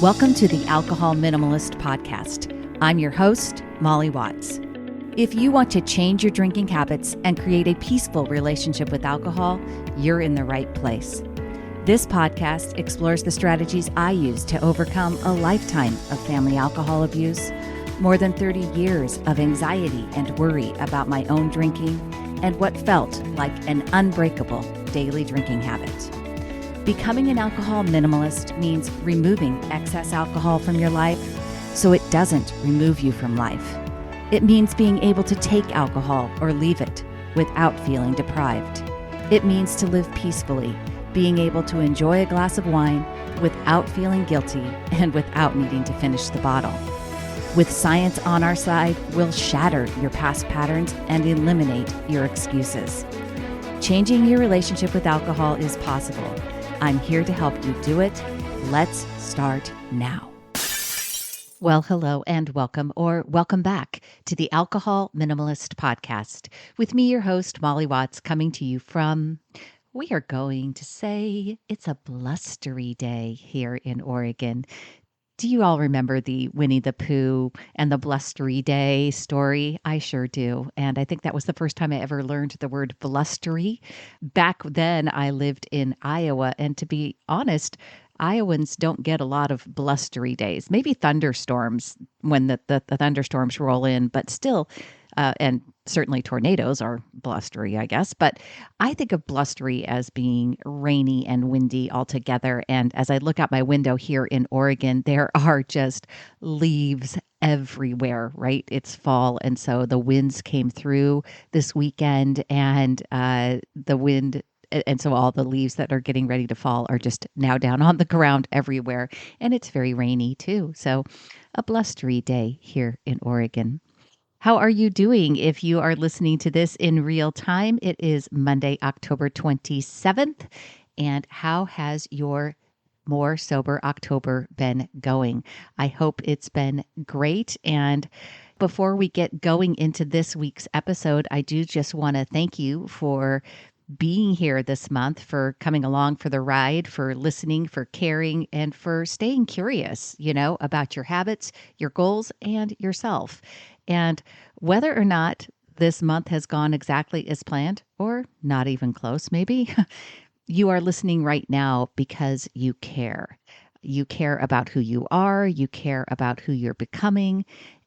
Welcome to the Alcohol Minimalist Podcast. I'm your host, Molly Watts. If you want to change your drinking habits and create a peaceful relationship with alcohol, you're in the right place. This podcast explores the strategies I use to overcome a lifetime of family alcohol abuse, more than 30 years of anxiety and worry about my own drinking, and what felt like an unbreakable daily drinking habit. Becoming an alcohol minimalist means removing excess alcohol from your life so it doesn't remove you from life. It means being able to take alcohol or leave it without feeling deprived. It means to live peacefully, being able to enjoy a glass of wine without feeling guilty and without needing to finish the bottle. With science on our side, we'll shatter your past patterns and eliminate your excuses. Changing your relationship with alcohol is possible. I'm here to help you do it. Let's start now. Well, hello and welcome, or welcome back to the Alcohol Minimalist Podcast with me, your host, Molly Watts, coming to you from, we are going to say it's a blustery day here in Oregon. Do you all remember the Winnie the Pooh and the blustery day story? I sure do. And I think that was the first time I ever learned the word blustery. Back then, I lived in Iowa. And to be honest, Iowans don't get a lot of blustery days, maybe thunderstorms when the thunderstorms roll in, but still, and certainly tornadoes are blustery, I guess. But I think of blustery as being rainy and windy altogether. And as I look out my window here in Oregon, there are just leaves everywhere, right? It's fall. And so the winds came through this weekend and the wind. And so all the leaves that are getting ready to fall are just now down on the ground everywhere. And it's very rainy too. So a blustery day here in Oregon. How are you doing if you are listening to this in real time? It is Monday, October 27th. And how has your More Sober October been going? I hope it's been great. And before we get going into this week's episode, I do just want to thank you for being here this month, for coming along for the ride, for listening, for caring, and for staying curious, about your habits, your goals, and yourself. And whether or not this month has gone exactly as planned, or not even close, maybe, you are listening right now because you care. You care about who you are, you care about who you're becoming,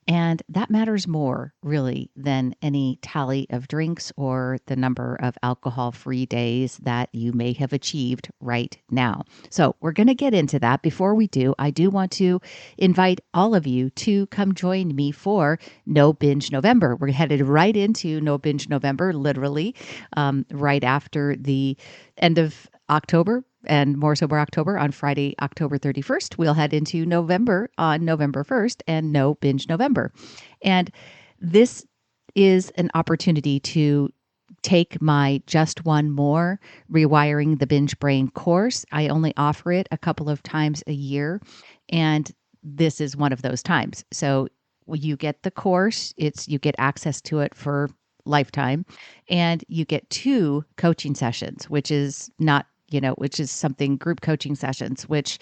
and that matters more, really, than any tally of drinks or the number of alcohol-free days that you may have achieved right now. So we're going to get into that. Before we do, I do want to invite all of you to come join me for No Binge November. We're headed right into No Binge November, literally, right after the end of October and More Sober October on Friday, October 31st. We'll head into November on November 1st and No Binge November. And this is an opportunity to take my Just One More Rewiring the Binge Brain course. I only offer it a couple of times a year, and this is one of those times. So you get the course, you get access to it for lifetime, and you get 2 coaching sessions, which is something, group coaching sessions, which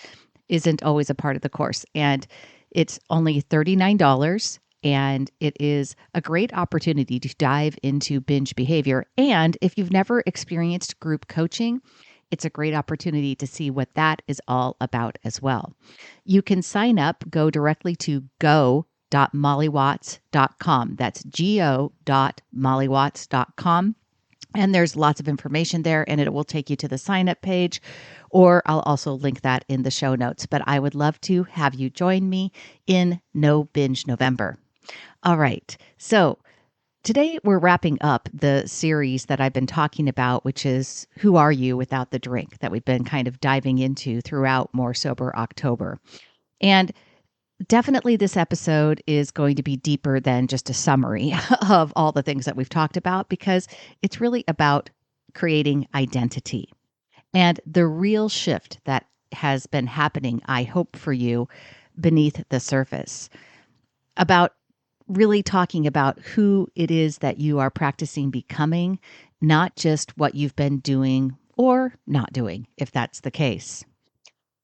isn't always a part of the course. And it's only $39. And it is a great opportunity to dive into binge behavior. And if you've never experienced group coaching, it's a great opportunity to see what that is all about as well. You can sign up, go directly to go.mollywatts.com. That's go.mollywatts.com. And there's lots of information there, and it will take you to the sign-up page, or I'll also link that in the show notes. But I would love to have you join me in No Binge November. All right, so today we're wrapping up the series that I've been talking about, which is Who Are You Without the Drink, that we've been kind of diving into throughout More Sober October. And definitely this episode is going to be deeper than just a summary of all the things that we've talked about, because it's really about creating identity and the real shift that has been happening, I hope for you, beneath the surface, about really talking about who it is that you are practicing becoming, not just what you've been doing or not doing, if that's the case.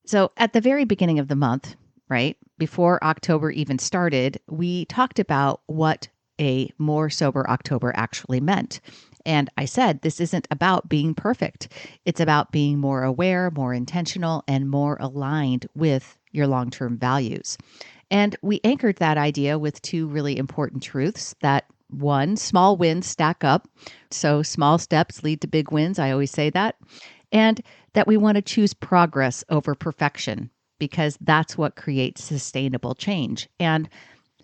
So at the very beginning of the month, right? Before October even started, we talked about what a more sober October actually meant. And I said, this isn't about being perfect. It's about being more aware, more intentional, and more aligned with your long-term values. And we anchored that idea with two really important truths that one, small wins stack up. So small steps lead to big wins. I always say that. And that we want to choose progress over perfection because that's what creates sustainable change. And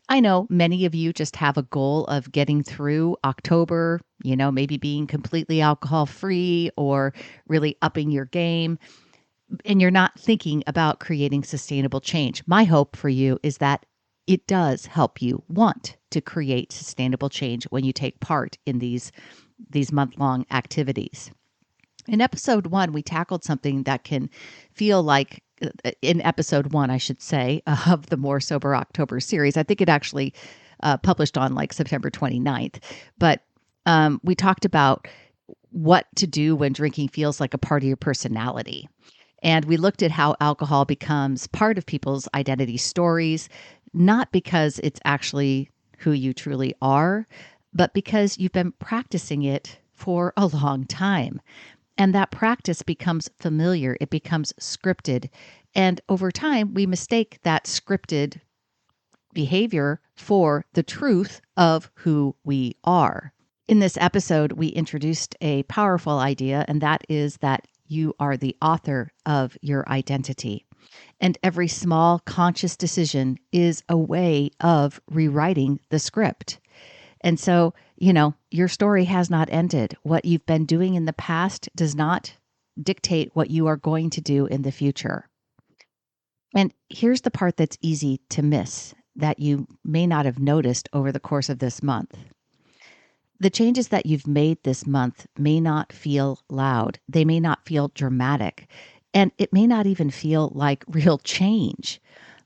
I know many of you just have a goal of getting through October, maybe being completely alcohol free or really upping your game, and you're not thinking about creating sustainable change. My hope for you is that it does help you want to create sustainable change when you take part in these month-long activities. In episode 1, we tackled something that can feel like, in episode 1, I should say, of the More Sober October series. I think it actually published on like September 29th. But we talked about what to do when drinking feels like a part of your personality. And we looked at how alcohol becomes part of people's identity stories, not because it's actually who you truly are, but because you've been practicing it for a long time. And that practice becomes familiar, it becomes scripted. And over time, we mistake that scripted behavior for the truth of who we are. In this episode, we introduced a powerful idea, and that is that you are the author of your identity. And every small conscious decision is a way of rewriting the script. And so, your story has not ended. What you've been doing in the past does not dictate what you are going to do in the future. And here's the part that's easy to miss that you may not have noticed over the course of this month. The changes that you've made this month may not feel loud. They may not feel dramatic. And it may not even feel like real change.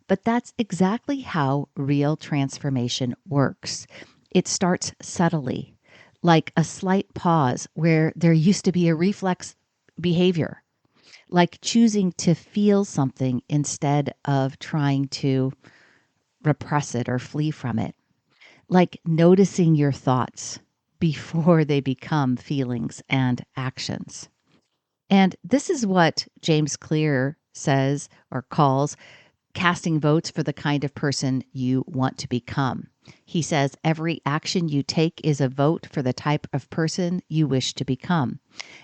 But that's exactly how real transformation works. It starts subtly, like a slight pause where there used to be a reflex behavior, like choosing to feel something instead of trying to repress it or flee from it, like noticing your thoughts before they become feelings and actions. And this is what James Clear says or calls casting votes for the kind of person you want to become. He says every action you take is a vote for the type of person you wish to become.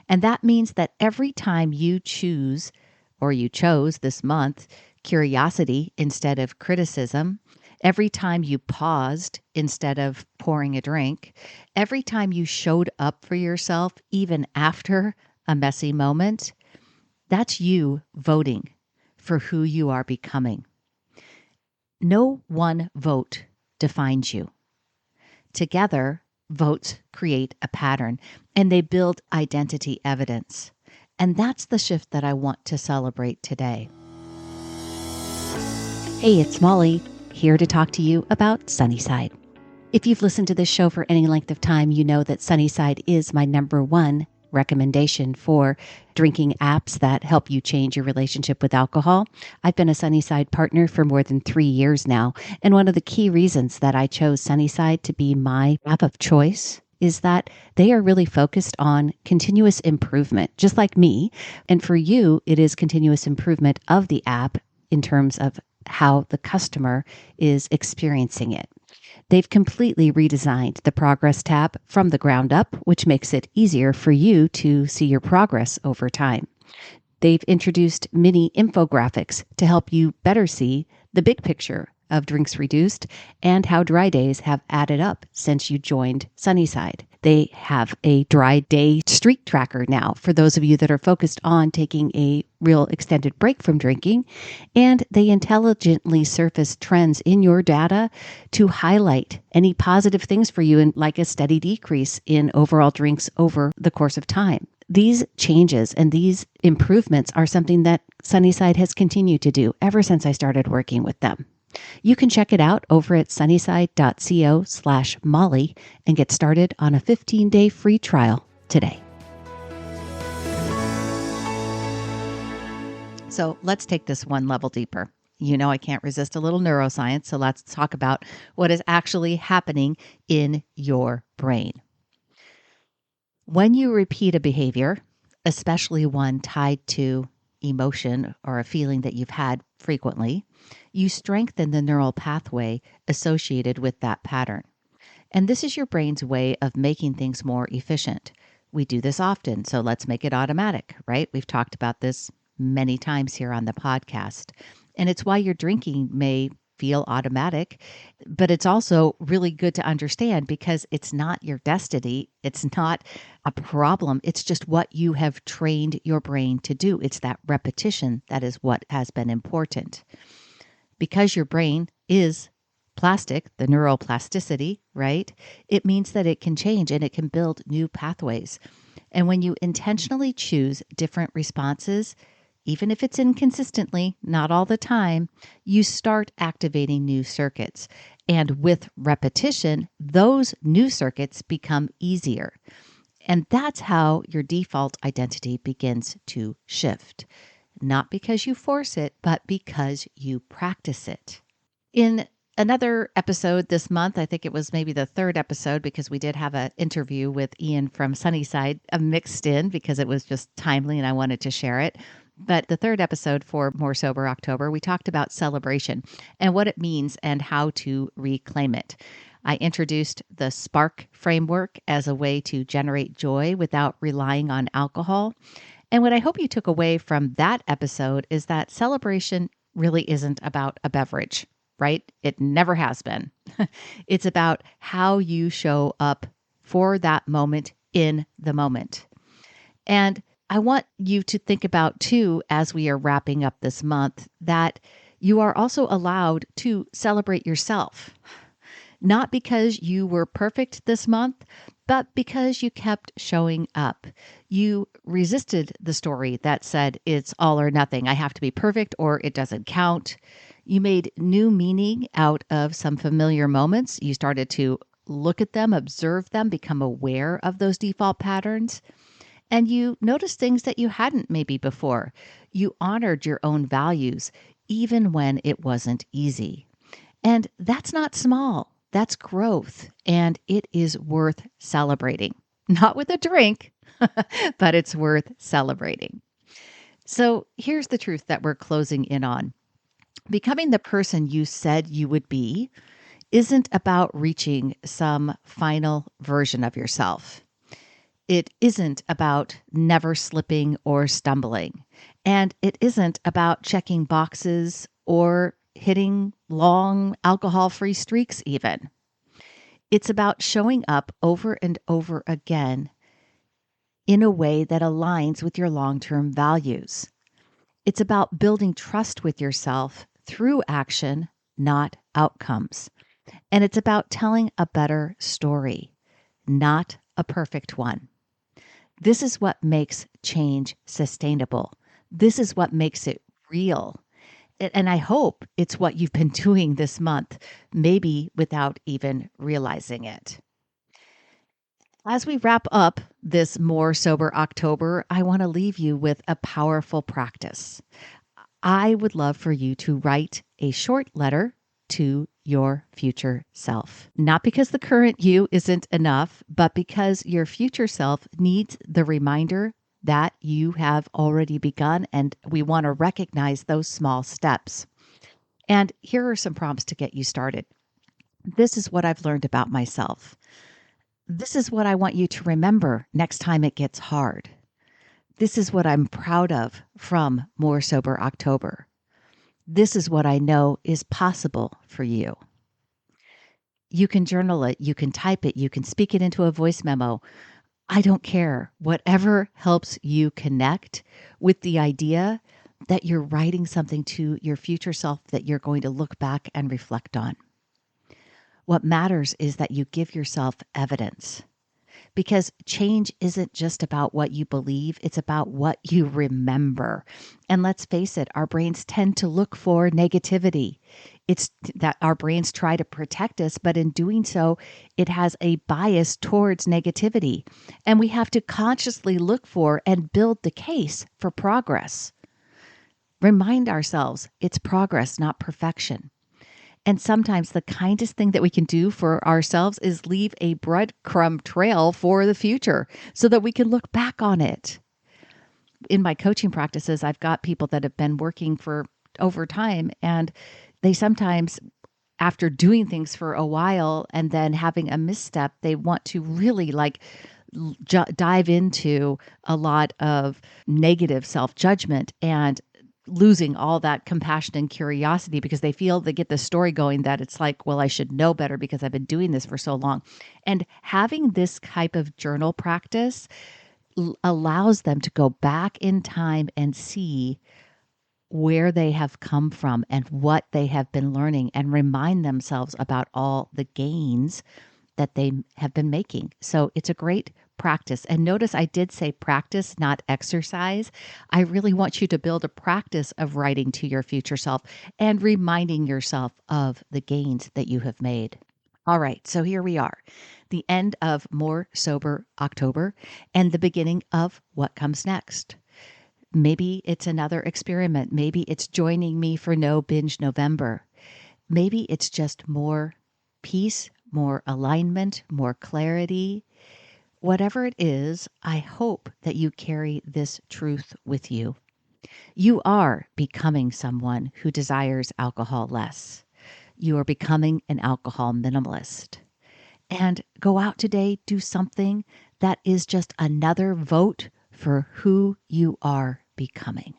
And that means that every time you choose, or you chose this month, curiosity instead of criticism, every time you paused instead of pouring a drink, every time you showed up for yourself, even after a messy moment, that's you voting for who you are becoming. No one vote defines you. Together, votes create a pattern and they build identity evidence. And that's the shift that I want to celebrate today. Hey, it's Molly, here to talk to you about Sunnyside. If you've listened to this show for any length of time, you know that Sunnyside is my number one recommendation for drinking apps that help you change your relationship with alcohol. I've been a Sunnyside partner for more than 3 years now. And one of the key reasons that I chose Sunnyside to be my app of choice is that they are really focused on continuous improvement, just like me. And for you, it is continuous improvement of the app in terms of how the customer is experiencing it. They've completely redesigned the progress tab from the ground up, which makes it easier for you to see your progress over time. They've introduced mini infographics to help you better see the big picture of drinks reduced and how dry days have added up since you joined Sunnyside. They have a dry day streak tracker now for those of you that are focused on taking a real extended break from drinking, and they intelligently surface trends in your data to highlight any positive things for you, and like a steady decrease in overall drinks over the course of time. These changes and these improvements are something that Sunnyside has continued to do ever since I started working with them. You can check it out over at sunnyside.co/Molly and get started on a 15-day free trial today. So let's take this one level deeper. You know, I can't resist a little neuroscience. So let's talk about what is actually happening in your brain. When you repeat a behavior, especially one tied to emotion or a feeling that you've had frequently, you strengthen the neural pathway associated with that pattern. And this is your brain's way of making things more efficient. We do this often, so let's make it automatic, right? We've talked about this many times here on the podcast. And it's why your drinking may feel automatic, but it's also really good to understand because it's not your destiny. It's not a problem. It's just what you have trained your brain to do. It's that repetition that is what has been important. Because your brain is plastic, the neuroplasticity, right? It means that it can change and it can build new pathways. And when you intentionally choose different responses, even if it's inconsistently, not all the time, you start activating new circuits. And with repetition, those new circuits become easier. And that's how your default identity begins to shift. Not because you force it, but because you practice it. In another episode this month, I think it was maybe the third episode because we did have an interview with Ian from Sunnyside mixed in because it was just timely and I wanted to share it. But the third episode for More Sober October, we talked about celebration and what it means and how to reclaim it. I introduced the SPARK framework as a way to generate joy without relying on alcohol. And what I hope you took away from that episode is that celebration really isn't about a beverage, right? It never has been. It's about how you show up for that moment in the moment. And I want you to think about too, as we are wrapping up this month, that you are also allowed to celebrate yourself. Not because you were perfect this month, but because you kept showing up. You resisted the story that said it's all or nothing. I have to be perfect or it doesn't count. You made new meaning out of some familiar moments. You started to look at them, observe them, become aware of those default patterns. And you noticed things that you hadn't maybe before. You honored your own values, even when it wasn't easy. And that's not small. That's growth. And it is worth celebrating. Not with a drink, but it's worth celebrating. So here's the truth that we're closing in on. Becoming the person you said you would be isn't about reaching some final version of yourself. It isn't about never slipping or stumbling. And it isn't about checking boxes or hitting long alcohol-free streaks even. It's about showing up over and over again in a way that aligns with your long-term values. It's about building trust with yourself through action, not outcomes. And it's about telling a better story, not a perfect one. This is what makes change sustainable. This is what makes it real. And I hope it's what you've been doing this month, maybe without even realizing it. As we wrap up this More Sober October, I want to leave you with a powerful practice. I would love for you to write a short letter to your future self. Not because the current you isn't enough, but because your future self needs the reminder that you have already begun, and we want to recognize those small steps. And here are some prompts to get you started. This is what I've learned about myself. This is what I want you to remember next time it gets hard. This is what I'm proud of from More Sober October. This is what I know is possible for you. You can journal it, you can type it, you can speak it into a voice memo. I don't care. Whatever helps you connect with the idea that you're writing something to your future self that you're going to look back and reflect on. What matters is that you give yourself evidence. Because change isn't just about what you believe, it's about what you remember. And let's face it, our brains tend to look for negativity. It's that our brains try to protect us, but in doing so, it has a bias towards negativity. And we have to consciously look for and build the case for progress. Remind ourselves it's progress, not perfection. And sometimes the kindest thing that we can do for ourselves is leave a breadcrumb trail for the future so that we can look back on it. In my coaching practices, I've got people that have been working for over time, and they sometimes, after doing things for a while and then having a misstep, they want to really dive into a lot of negative self-judgment and losing all that compassion and curiosity because they feel they get the story going that it's like, well, I should know better because I've been doing this for so long. And having this type of journal practice allows them to go back in time and see where they have come from and what they have been learning and remind themselves about all the gains that they have been making. So it's a great practice. And notice I did say practice, not exercise. I really want you to build a practice of writing to your future self and reminding yourself of the gains that you have made. All right, so here we are, the end of More Sober October and the beginning of what comes next. Maybe it's another experiment. Maybe it's joining me for No Binge November. Maybe it's just more peace, more alignment, more clarity. Whatever it is, I hope that you carry this truth with you. You are becoming someone who desires alcohol less. You are becoming an alcohol minimalist. And go out today, do something that is just another vote for who you are becoming.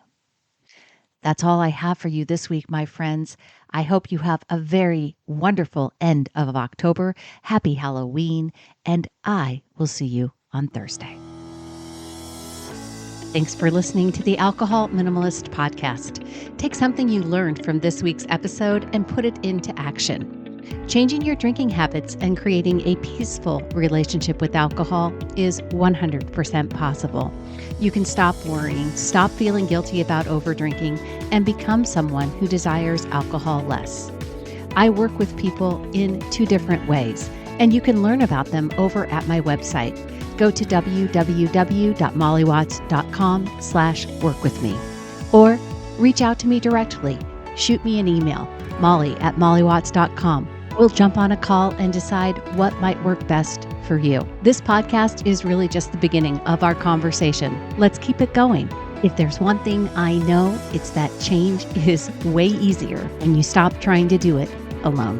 That's all I have for you this week, my friends. I hope you have a very wonderful end of October. Happy Halloween, and I will see you on Thursday. Thanks for listening to the Alcohol Minimalist Podcast. Take something you learned from this week's episode and put it into action. Changing your drinking habits and creating a peaceful relationship with alcohol is 100% possible. You can stop worrying, stop feeling guilty about overdrinking, and become someone who desires alcohol less. I work with people in 2 different ways, and you can learn about them over at my website. Go to www.mollywatts.com/workwithme or reach out to me directly. Shoot me an email, molly@mollywatts.com. We'll jump on a call and decide what might work best for you. This podcast is really just the beginning of our conversation. Let's keep it going. If there's one thing I know, it's that change is way easier when you stop trying to do it alone.